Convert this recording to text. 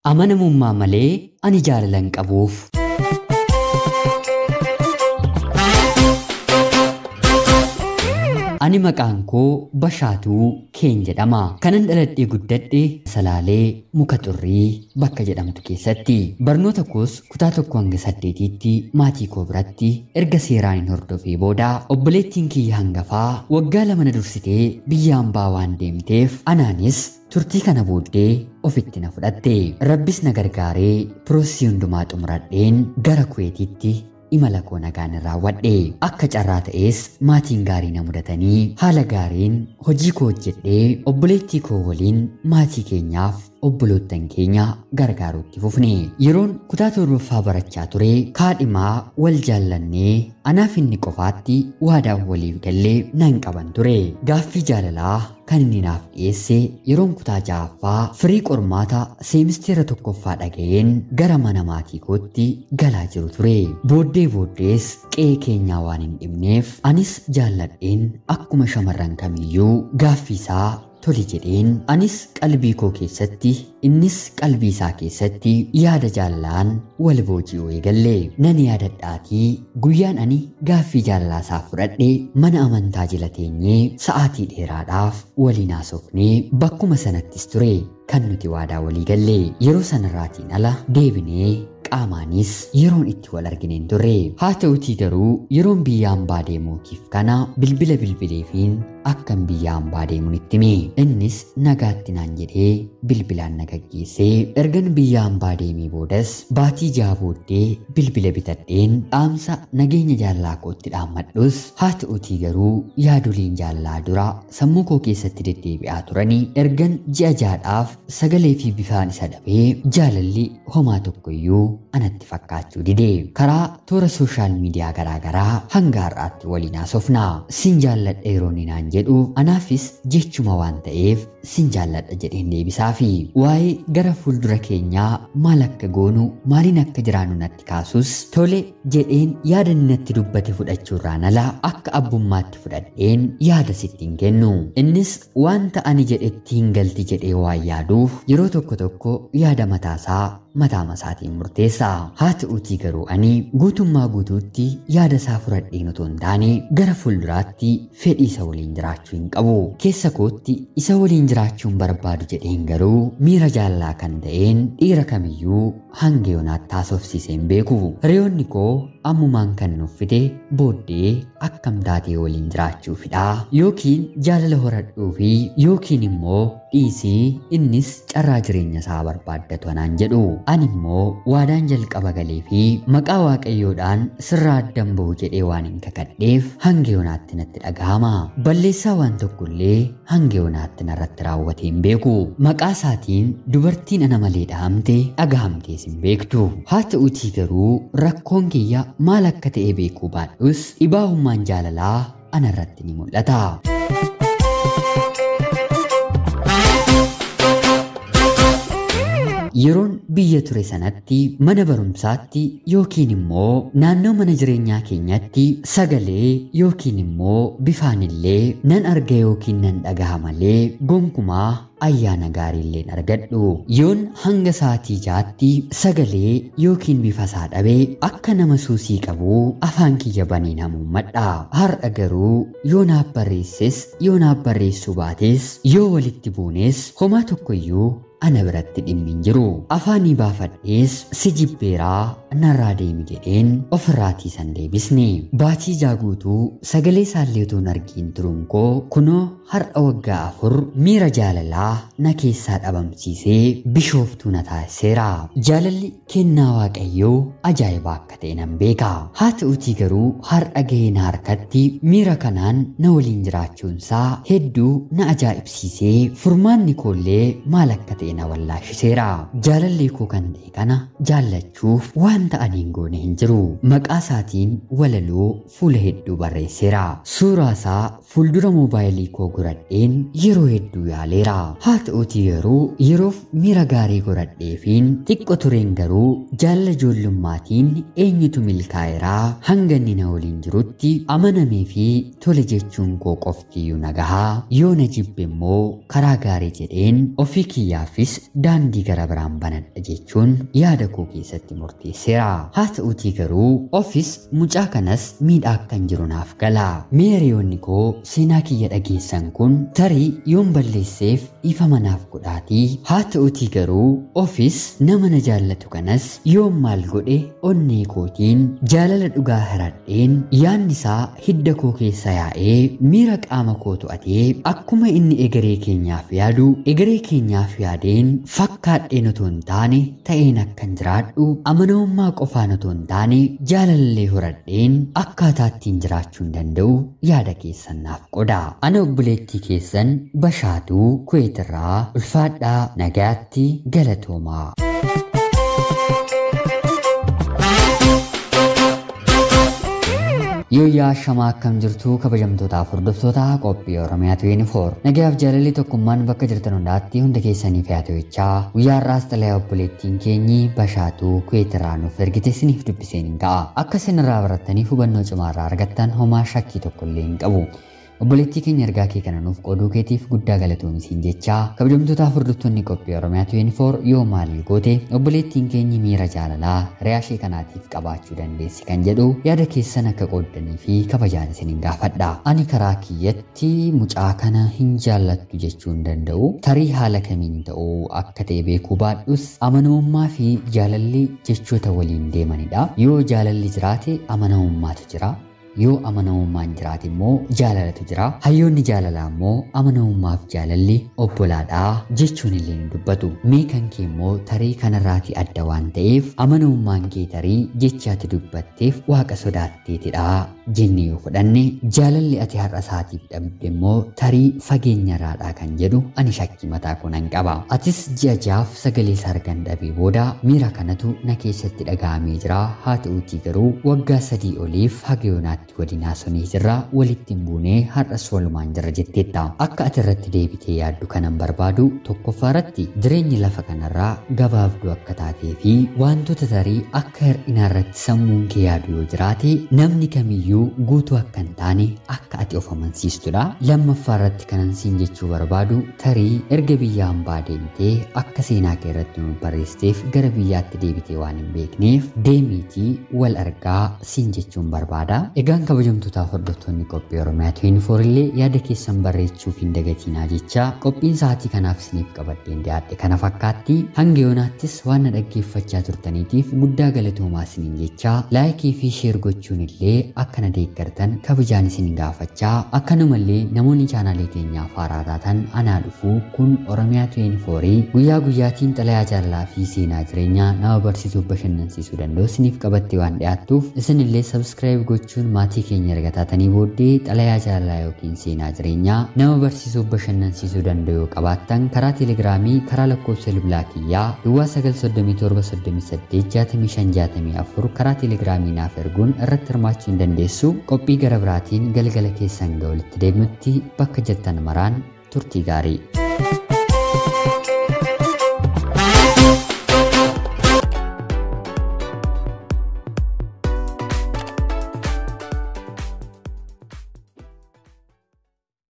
Amanamummaa malee ani jaalala hin qabuuf. Ani maqaan koo Bashaatuu Keen jedhama. Kanan dhaladhee guddadhe Salaalee Muka Xurrii bakka jedhamtu keessatti. Barnoota koos kutaa 1-8tti maatii koo biratti erga seeraan hin hordofee booda obboleettiin kiyya hangafaa waggaa 2 na dursitee biyya hambaa waan deemteef anaanis turtii kana booddee ofitti na fudhatte. Rabbis na gargaaree piroosii hundumaa xumuradheen gara Kuweetitti imala koo nagaan raawwadhe. Akka carraa ta'es maatiin gaarii na mudatanii haala gaariin hojii koo hojjedhee obboleettii koo waliin maatii keenyaaf obbolootan keenya gargaaruutti fufne. Yeroon kutaa 7ffaa barachaa ture kaadhimaa wal jaallannee anaaf inni qofaatti waadaa waliif gallee nan qaban ture. Gaaffii jaalalaa kan inni naaf dhiyeesse yeroon kutaa 6ffaa firii qormaata seemisteera 1ffaa dhaga'een gara mana maatii kootti galaa jiru ture. Booddees qe'ee keenyaa waan hin dhibneef anis jaalladheen akkuma shamarran kamiyyuu gaaffii isaa toli jedheen anis qalbii koo keessatti innis qalbii isaa keessatti yaada jaalalaan wal booji'uu eegalle. Nan yaadadhaatii guyyaan ani gaaffii jaalalaa isaa fudhadhe mana amantaa jala teenyee sa'aatii dheeraadhaaf waliin haasofnee bakkuma sanattis ture kan nuti waadaa walii galle. Yeroo sanarraatiin ala deebinee qaamaanis yeroon itti wal argineen turre. Haa ta'utii garuu yeroon biyya hambaa deemuutiif kana bilbileefiin akkan biyya hambaa deemuun itti hime. Innis nagaatti naan jedhee bilbilaan na gaggeessee ergan biyya hambaa deemee boodas baatii 6 booddee bilbila bitadheen dhaamsa nageenya jaalalaa kootti dhaammadhus haa ta'utii garuu yaadoliin jaalalaa dura sammuu koo keessatti deddeebi'aa turanii ergan ji'a 6dhaaf sagalee fi bifaan isa dhabee jaalalli homaa tokkoyyuu anatti fakkaachuu dide. Karaa toora sooshaal miidiyaa garaagaraa hanga har'aatti waliin haasofna. Sin jaalladha yeroo inni naan jedhu anaafis jechuma waan ta'eef sin jaalladha jedheen deebisaafi. Waa'ee gara fuuldura keenyaa maal akka goonu maaliin akka jiraannu natti kaasus tole jedheen yaada inni natti dubbate fudhachuurraan ala akka abbummaatti fudhadheen yaada sittiin kennu. Innis wanta ani jedhetti hin galti jedhee waan yaaduuf yeroo tokko yaada mataasaa mataa masaatiin murteessa. Haa ta'utii garuu ani guutummaa guutuutti yaada isaa fudhadheen otoo hin taane gara fuulduraatti fedhii isa waliin jiraachuu hin qabu. Keessa kootti isa waliin jiraachuun barbaadu jedheen garuu miira jaalalaa kan ta'een dhiira kamiyyuu hanga yoonaatti haasofsiisee hin beeku. Hiriyoonni koo ammumaan kan nuuf fide booddee akkam taatee waliin jiraachuufidha yookiin jaalala horadhuufi yookiin immoo dhiisii innis carraa jireenya isaa barbaaddatu anaan jedhu. Ani immoo waadaan jalqaba galee fi maqaa waaqayyoodhaan sirraa addan bahu jedhee waan hin kakadheef hanga yoonaatti natti dhagahama. Balleessaa waan tokkollee hanga yoonaatti narratti raawwatee hin beeku. Maqaa isaatiin dubartiin ana malee dhahamte dhagahamtees hin beektu. Haa ta'utii garuu rakkoon kiyya maal akka ta'e beekuu baadhus dhibaa'ummaan jaalalaa anarratti ni mul'ata. Yeroon biyya ture sanatti mana barumsaatti yookiin immoo naannoo mana jireenyaa keenyatti sagalee yookiin immoo bifaanillee nan arga yookiin nan dhagaha malee gonkumaa ayyaana gaariillee argadhu. Yoon hanga sa'aatii 6tti sagalee yookiin bifa isaa dhabee akka nama suusii qabu afaan kiyya banee namummadha. Har'a garuu yoo naaf barreesses yoo naaf barreessuu baates yoo walitti buunes homaa tokkoyyuu ana biratti dhimmi hin jiru. Afaanii baafadhees si jibbeeraa narraa deemi jedheen ofirraatii san deebisne. Baatii 6 guutuu sagalee isaallee utuu hin argiin turuun koo kunoo har'a waggaa 4 miira jaalalaa na keessaa dhabamsiisee bishooftuu na taasiseera. Jaalalli kennaa waaqayyoo ajaa'ibaa akka ta'e nan beeka. Haa ta'utii garuu har'a gahee na harkatti miira kanaan na waliin jiraachuunsaa hedduu na ajaa'ibsiisee furmaanni koollee maal akka ta'e na wallaashiseera. Jaalallee koo kan ta'e kana jaallachuuf waan waan ta'aniin goone hin jiru. Maqaa isaatiin walaloo fuula hedduu barreesseera. Suuraa isaa fuuldura moobaayilii koo godhadheen yeroo hedduu yaaleera. Haa ta'uutii garuu yeroof miira gaarii godhadheefiin xiqqoo tureen garuu jaalala ijoollummaatiin eenyutu milkaa'eeraa hanga inni na waliin jirutti amanamee fi tole jechuun koo qoftiyyuu nagahaa yoo na jibbe immoo karaa gaarii jedheen ofii kiyyaafis daandii gara biraan banadha jechuun yaada koo keessatti murteesseera. Haa ta'uutii garuu ofis mucaa kanas miidhaa akkan jiru naaf gala. Meeriyoonni koo seenaa kiyya dhageessan kun tarii yoon balleesseef ifama naaf godhaatii. Haa ta'uutii garuu ofis nama na jaallatu kanas yoon maal godhe onnee kootiin jaalala dhugaa hiradheen yaanni isaa hidda koo keessa yaa'ee miira qaama koo to'atee akkuma inni egeree keenyaaf yaadu egeree keenyaaf yaadeen fakkaadheen otoo hin taane ta'een akkan jiraadhu amanamummaa qofaan otoo hin taane jaalalallee horadheen akkaataa ittiin jiraachuu hin danda'u yaada keessan naaf qoda. Ana obboleettii keessan Bashaatuu Kuweetirraa ulfaadhaa nagaatti galatoomaa. Yooyaa shamaa akkam jirtu kabajamtootaaf hordoftoota qophii Oromiyaa 24 nagaaf jaalalli tokkummaan bakka jirtan hundaatti hunda keessaniif haa ta'u. Guyyaa har'aas xalayaa obboleettiin keenyi Bashaatuu Kuweetirraa nuuf ergite isiniif dubbiseen hin ga'a. Akka isin irraa barattaniif hubannoo cimaa irraa argattan homaa shakkii tokko illee hin qabu. Obboleettii keenya ergaa kee kana nuuf qooduu keetiif guddaa galatoomi siin jechaa kabajamtootaaf hordoftoonni qophii Oromiyaa 24 yoo maal goote obboleettiin keenyi miira jaalalaa hiriyaa ishee kanaatiif qabaachuu dandeessi kan jedhu yaada keessan akka qooddanii fi kabajaan isin hin gaafadha. Ani karaa kiyyatti mucaa kana hin jaallattu jechuu hin danda'u. Tarii haala kamiin ta'uu akka ta'e beekuu baadhus amanamummaa fi jaalalli jechoota waliin deemanidha. Yoo jaalalli jiraate amanamummaatu jira. Yoo amanamummaan jiraate immoo jaalalatu jira. Hayyoonni jaalalaa immoo amanamummaaf jaalalli obbolaadhaa jechuun illee ni dubbatu. Mee kan kee immoo tarii kanarraati adda waan ta'eef amanamummaan kee tarii jechaati dubbatteef waaqa sodaatteetidha jennee yoo fudhanne jaalalli ati har'a isaatiif dhabde immoo tarii fageenyarraadhaa kan jedhu ani shakkii mataa koo nan qaba. Atis ji'a jaaf sagalee isaa argan dhabee booda miira kanatu na keessatti dhaga'amee jira. Haa ta'uutii garuu waggaa 3 oliif haga yoonaatti waliin haasofnee jirra walitti hin buune har'as walumaan jirra jetteetta. Akka ati irratti deebitee yaaddu kanan barbaadu tokkoffaa irratti jireenyi lafa kanarraa gabaabduu akka taatee fi wantoota tarii akka hir'inaa irratti sammuun kee yaadu yoo jiraate namni kamiyyuu guutuu akka hin taane akka ati of amansiistudha. Lammaffaa irratti kanan siin jechuu barbaadu tarii erga biyya hambaa deemtee akka seenaa kee irratti nu barreessiteef gara biyyaatti deebitee waan hin beekneef deemiitii wal argaa siin jechuun barbaada. Egaan kabajamtootaaf hordoftoonni qophii Oromiyaa 24 illee yaada keessan barreessuuf hin dagatinaa jecha qophiin sa'aatii kanaaf isiniif qabadheen dhiyaadhe kana fakkaatti hanga yoonaattis waan na dhaggeeffachaa turtaniitiif guddaa galatoomaa isiniin jecha laayikii fi sheer gochuun illee akka na deeggartan kabajaan isin gaafachaa akkanumallee namoonni chaanaalii keenyaaf haaraa taatan anaa dhufu kun Oromiyaa 24 guyyaa guyyaatiin xalayaa jaalalaa fi seenaa jireenyaa nama barsiisuuf bashannansiisuu danda'u isiniif qabattee waan dhiyaattuuf isin illee subscribe gochuun maatii keenya erga taatanii booddee xalayaa jaalalaa yookiin seenaa jireenyaa nama barsiisuuf bashannansiisuu danda'u qabaattan karaa teelegiraamii karaa lakkoofsa bilbilaa kiyyaa duwwaa 937 karaa teelegiraamii naaf erguun irratti hirmaachuu hin dandeessu. Qophii gara biraatiin galgala keessan ga'uutti deebinutti bakka jettan maraan turtii gaarii.